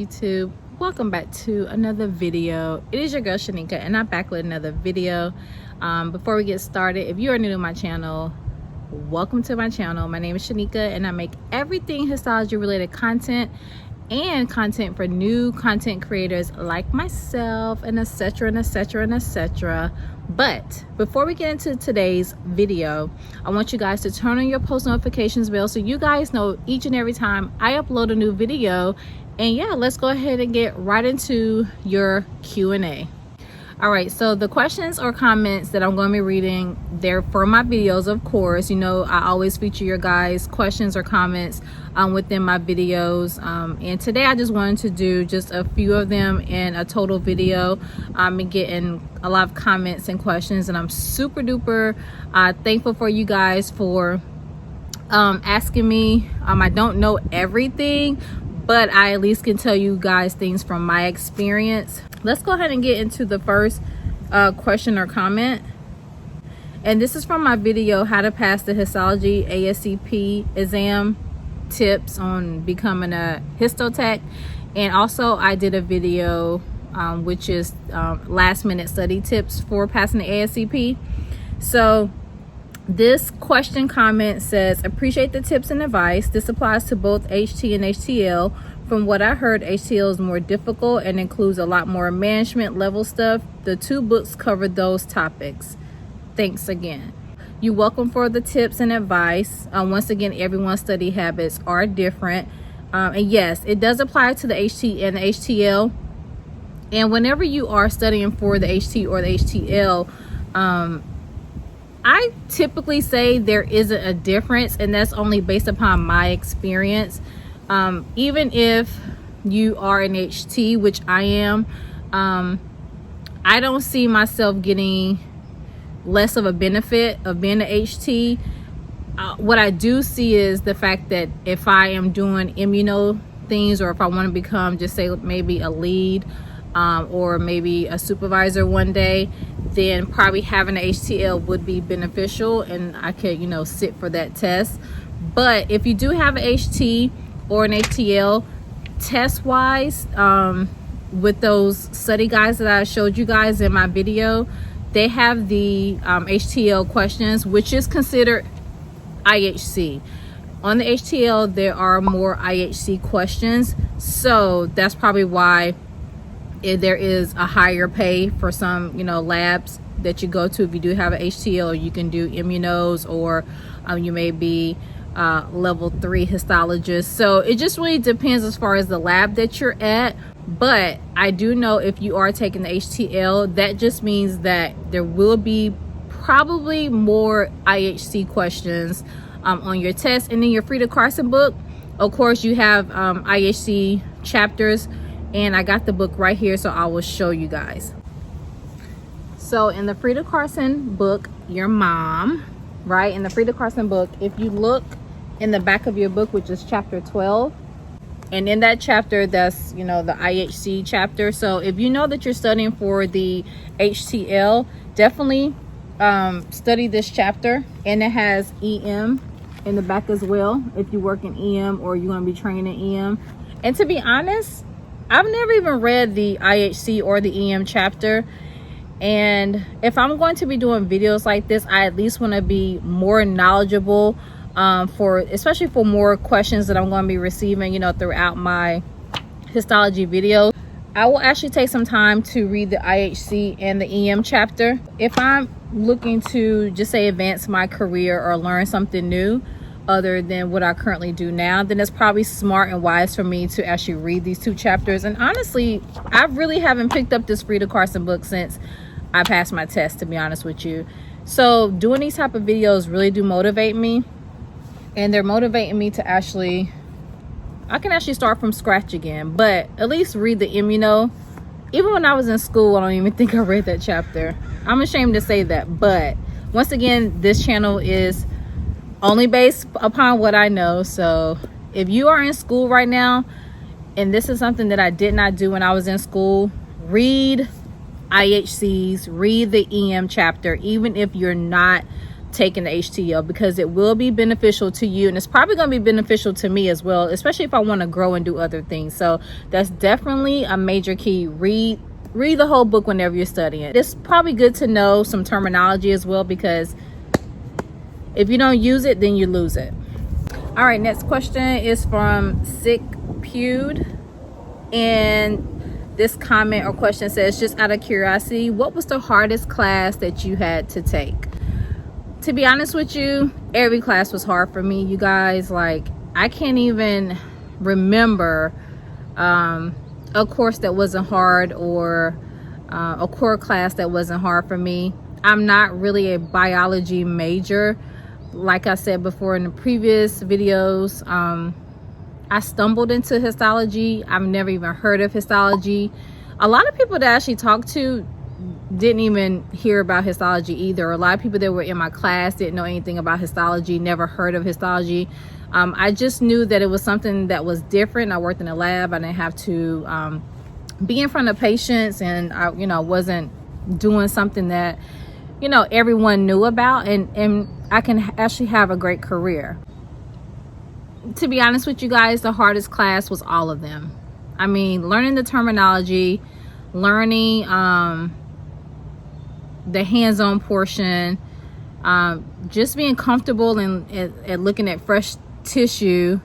YouTube? Welcome back to another video. It is your girl Shanika and I'm back with another video. Before we get started, if you are new to my channel, welcome to my channel. My name is Shanika and I make everything histology related content and content for new content creators like myself, and etc, and etc, and etc. But before we get into today's video, I want you guys to turn on your post notifications bell so you guys know each and every time I upload a new video. And yeah, let's go ahead and get right into your Q&A. All right, so the questions or comments that I'm going to be reading, they're for my videos, of course. You know, I always feature your guys' questions or comments within my videos. And today I just wanted to do just a few of them in a total video. I'm getting a lot of comments and questions, and I'm super duper thankful for you guys for asking me. I don't know everything, but I at least can tell you guys things from my experience. Let's go ahead and get into the first question or comment. And this is from my video, how to pass the histology ASCP exam, tips on becoming a histotech. And also I did a video which is last minute study tips for passing the ASCP. So this question comment says, appreciate the tips and advice. This applies to both HT and HTL. From what I heard, HTL is more difficult and includes a lot more management level stuff. The two books cover those topics. Thanks again. You're welcome for the tips and advice. Once again, everyone's study habits are different. And yes, it does apply to the HT and the HTL. And whenever you are studying for the HT or the HTL, I typically say there isn't a difference, and that's only based upon my experience. Even if you are an HT, which I am, I don't see myself getting less of a benefit of being an HT. What I do see is the fact that if I am doing immuno things, or if I want to become, just say maybe a lead, or maybe a supervisor one day, then probably having an HTL would be beneficial, and I could, you know, sit for that test. But if you do have an HT or an HTL, test wise, with those study guides that I showed you guys in my video, they have the HTL questions, which is considered IHC. On the HTL, there are more IHC questions, so that's probably why there is a higher pay for some, you know, labs that you go to. If you do have an HTL, you can do immunos, or you may be level 3 histologist. So it just really depends as far as the lab that you're at. But I do know if you are taking the HTL, that just means that there will be probably more IHC questions on your test. And in your Frida Carson book, of course, you have IHC chapters, and I got the book right here, so I will show you guys. So in the Frida Carson book, your mom, right, in the Frida Carson book, if you look in the back of your book, which is chapter 12, and in that chapter, that's, you know, the IHC chapter. So if you know that you're studying for the HTL, definitely study this chapter. And it has EM in the back as well, if you work in EM or you want to be trained in EM. And to be honest, I've never even read the IHC or the EM chapter. And if I'm going to be doing videos like this, I at least want to be more knowledgeable, especially for more questions that I'm going to be receiving, you know, throughout my histology videos. I will actually take some time to read the IHC and the EM chapter. If I'm looking to just say advance my career or learn something new other than what I currently do now, then it's probably smart and wise for me to actually read these two chapters. And honestly, I really haven't picked up this Frida Carson book since I passed my test, to be honest with you. So doing these type of videos really do motivate me, and they're motivating me to actually, I can actually start from scratch again, but at least read the immuno. Even when I was in school, I don't even think I read that chapter. I'm ashamed to say that, but once again, this channel is only based upon what I know. So if you are in school right now, and this is something that I did not do when I was in school, read IHCs, read the EM chapter, even if you're not taking the HTL, because it will be beneficial to you, and it's probably going to be beneficial to me as well, especially if I want to grow and do other things. So that's definitely a major key. Read the whole book whenever you're studying. It's probably good to know some terminology as well, because if you don't use it, then you lose it. All right, next question is from Sick Pewed, and this comment or question says, just out of curiosity, what was the hardest class that you had to take? To be honest with you, every class was hard for me, you guys. Like, I can't even remember a course that wasn't hard, or a core class that wasn't hard for me. I'm not really a biology major. Like I said before in the previous videos, I stumbled into histology. I've never even heard of histology. A lot of people that I actually talked to didn't even hear about histology either. A lot of people that were in my class didn't know anything about histology, never heard of histology. I just knew that it was something that was different. I worked in a lab. I didn't have to be in front of patients, and I, wasn't doing something that, everyone knew about, and I can actually have a great career. To be honest with you guys, the hardest class was all of them. I mean, learning the terminology, learning the hands-on portion, just being comfortable and looking at fresh tissue,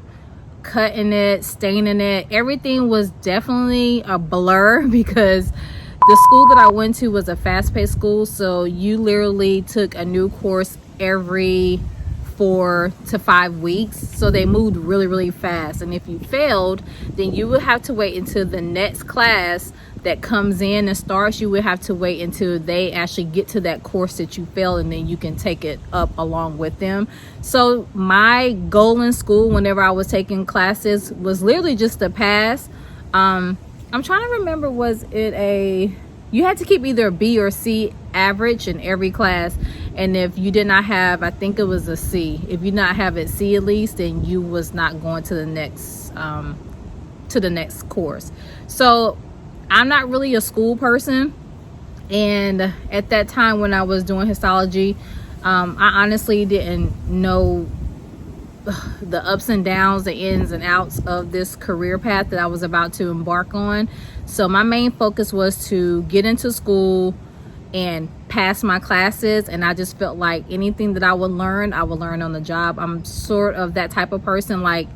cutting it, staining it. Everything was definitely a blur, because the school that I went to was a fast-paced school, so you literally took a new course every 4 to 5 weeks. So they moved really, really fast, and if you failed, then you would have to wait until the next class that comes in and starts. You would have to wait until they actually get to that course that you failed, and then you can take it up along with them. So my goal in school, whenever I was taking classes, was literally just to pass. I'm trying to remember, was it you had to keep either a B or C average in every class, and if you did not have, I think it was a C, if you not have it C at least, then you was not going to the next course. So I'm not really a school person, and at that time when I was doing histology, I honestly didn't know the ups and downs, the ins and outs of this career path that I was about to embark on. So my main focus was to get into school and pass my classes, and I just felt like anything that I would learn on the job. I'm sort of that type of person. Like,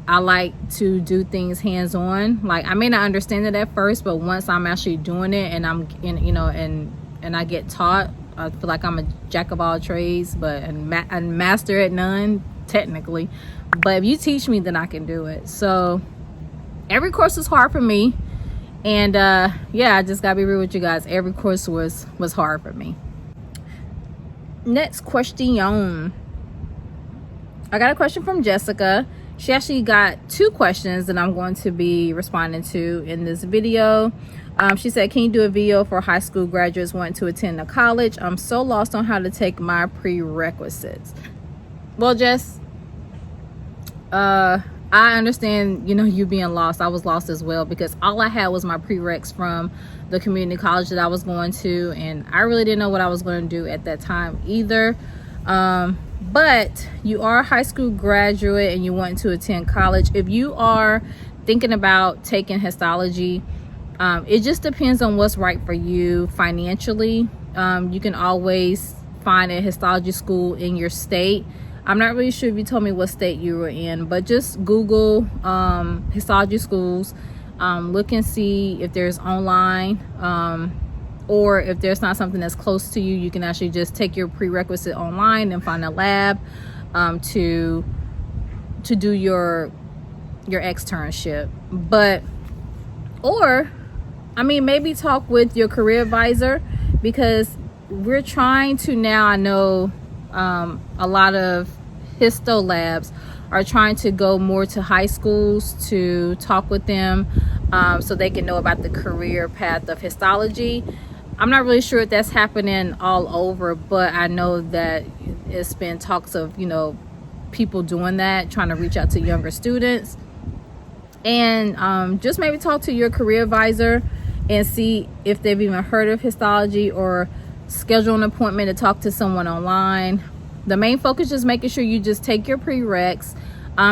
I like to do things hands-on. Like, I may not understand it at first, but once I'm actually doing it and I'm and I get taught, I feel like I'm a jack of all trades, but and master at none, technically. But if you teach me, then I can do it. So every course was hard for me, and yeah, I just gotta be real with you guys. Every course was hard for me. Next question. I got a question from Jessica. She actually got 2 questions that I'm going to be responding to in this video. She said, can you do a video for high school graduates wanting to attend a college? I'm so lost on how to take my prerequisites. Well, Jess, I understand, you being lost. I was lost as well, because all I had was my prereqs from the community college that I was going to, and I really didn't know what I was going to do at that time either. But you are a high school graduate and you want to attend college. If you are thinking about taking histology, it just depends on what's right for you financially. You can always find a histology school in your state. I'm not really sure if you told me what state you were in, but just Google histology schools, look and see if there's online, or if there's not something that's close to you, you can actually just take your prerequisite online and find a lab to do your externship. Maybe talk with your career advisor, because we're trying to now, I know a lot of histo labs are trying to go more to high schools to talk with them, so they can know about the career path of histology. I'm not really sure if that's happening all over, but I know that it's been talks of, people doing that, trying to reach out to younger students. And just maybe talk to your career advisor and see if they've even heard of histology, or schedule an appointment to talk to someone online, the main focus is making sure you just take your prereqs,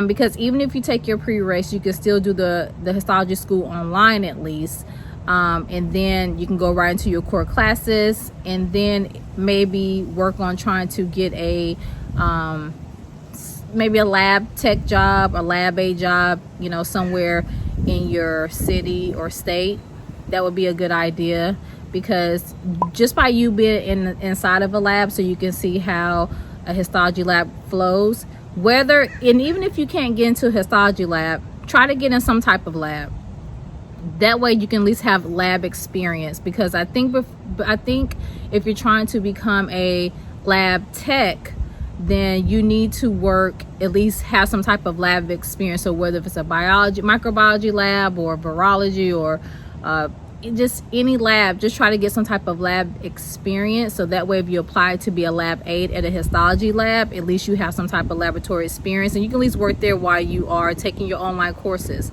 because even if you take your prereqs, you can still do the histology school online at least, and then you can go right into your core classes, and then maybe work on trying to get a maybe a lab tech job, a lab aid job, you know, somewhere in your city or state. That would be a good idea, because just by you being inside of a lab, so you can see how a histology lab flows, whether, and even if you can't get into a histology lab, try to get in some type of lab. That way you can at least have lab experience, because I think if you're trying to become a lab tech, then you need to work, at least have some type of lab experience. So whether if it's a biology, microbiology lab, or virology, or just any lab, just try to get some type of lab experience. So that way if you apply to be a lab aide at a histology lab, at least you have some type of laboratory experience, and you can at least work there while you are taking your online courses.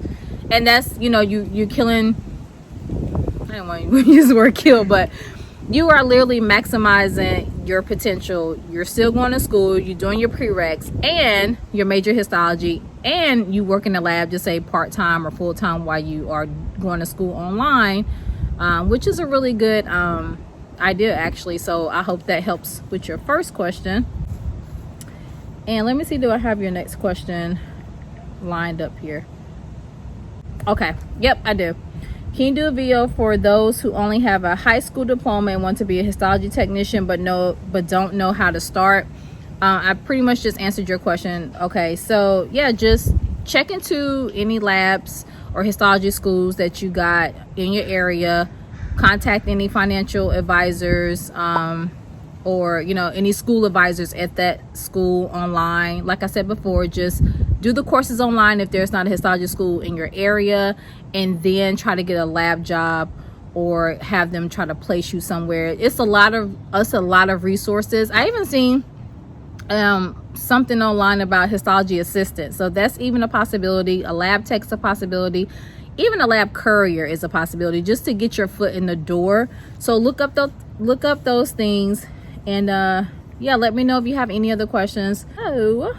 And that's, you know, you're killing, I don't want to use the word kill, but you are literally maximizing your potential. You're still going to school, you're doing your prereqs and your major histology, and you work in the lab, just say part-time or full-time while you are going to school online, which is a really good idea actually. So I hope that helps with your first question. And let me see, do I have your next question lined up here? Okay, yep, I do. Can you do a video for those who only have a high school diploma and want to be a histology technician but don't know how to start? I pretty much just answered your question. Okay, so yeah, just check into any labs or histology schools that you got in your area. Contact any financial advisors, or, you know, any school advisors at that school online. Like I said before, just do the courses online if there's not a histology school in your area, and then try to get a lab job, or have them try to place you somewhere. It's a lot of resources. I even seen something online about histology assistant, so that's even a possibility. A lab tech's a possibility. Even a lab courier is a possibility, just to get your foot in the door. So look up those things, and yeah, let me know if you have any other questions. Oh,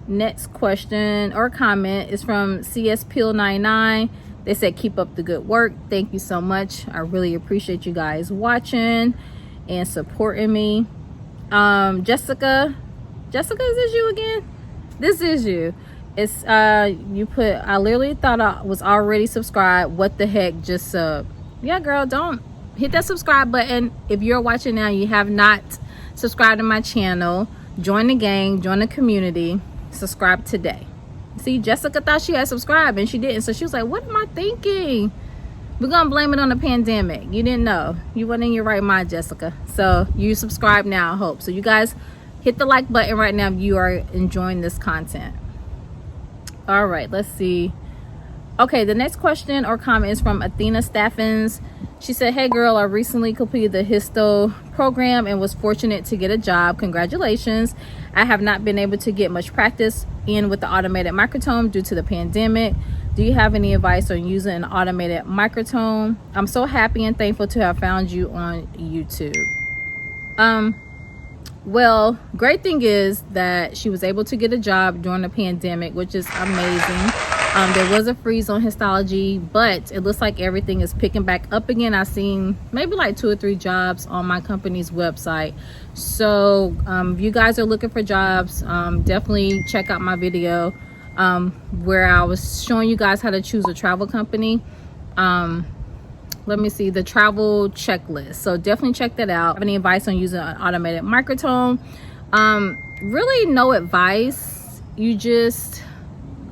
next question or comment is from CSPIL99. They said, keep up the good work. Thank you so much. I really appreciate you guys watching and supporting me. Jessica, is this you again? This is you. It's you put, I literally thought I was already subscribed. What the heck, just sub. Yeah, girl, don't hit that subscribe button. If you're watching now, you have not subscribed to my channel, join the gang, join the community, subscribe today. See, Jessica thought she had subscribed and she didn't, so she was like, what am I thinking? We're gonna blame it on the pandemic. You didn't know. You weren't in your right mind, Jessica. So you subscribe now, I hope. So you guys hit the like button right now if you are enjoying this content. All right, let's see. Okay, the next question or comment is from Athena Staffins. She said, hey girl, I recently completed the Histo program and was fortunate to get a job. Congratulations. I have not been able to get much practice in with the automated microtome due to the pandemic. Do you have any advice on using an automated microtome? I'm so happy and thankful to have found you on YouTube. Well, great thing is that she was able to get a job during the pandemic, which is amazing. There was a freeze on histology, but it looks like everything is picking back up again. I've seen maybe like 2 or 3 jobs on my company's website. So if you guys are looking for jobs, definitely check out my video where I was showing you guys how to choose a travel company. Let me see, the travel checklist. So definitely check that out. Have any advice on using an automated microtome? Really no advice.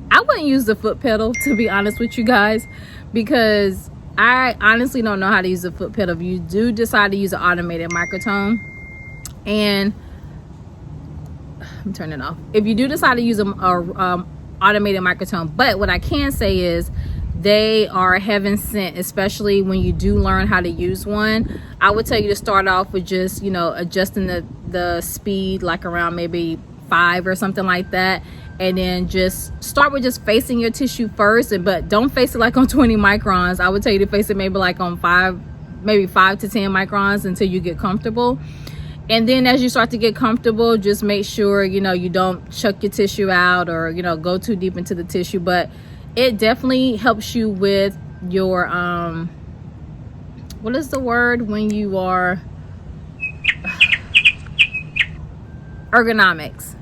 I wouldn't use the foot pedal, to be honest with you guys, because I honestly don't know how to use the foot pedal. If you do decide to use an automated microtome, and I'm turning it off. If you do decide to use a automated microtome, but what I can say is they are heaven sent, especially when you do learn how to use one. I would tell you to start off with just, you know, adjusting the speed like around maybe 5 or something like that, and then just start with just facing your tissue first, but don't face it like on 20 microns. I would tell you to face it maybe like on 5 to 10 microns until you get comfortable. And then as you start to get comfortable, just make sure, you know, you don't chuck your tissue out or, you know, go too deep into the tissue. But it definitely helps you with your, what is the word when you are, ergonomics.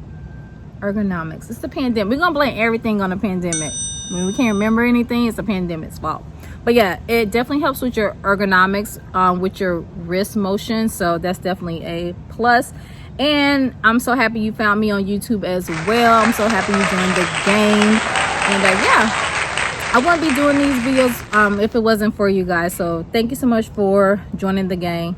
It's the pandemic. We're gonna blame everything on the pandemic. When we can't remember anything, it's the pandemic's fault. But yeah, it definitely helps with your ergonomics, with your wrist motion. So that's definitely a plus. And I'm so happy you found me on YouTube as well. I'm so happy you joined the game. And yeah, I wouldn't be doing these videos if it wasn't for you guys. So thank you so much for joining the game.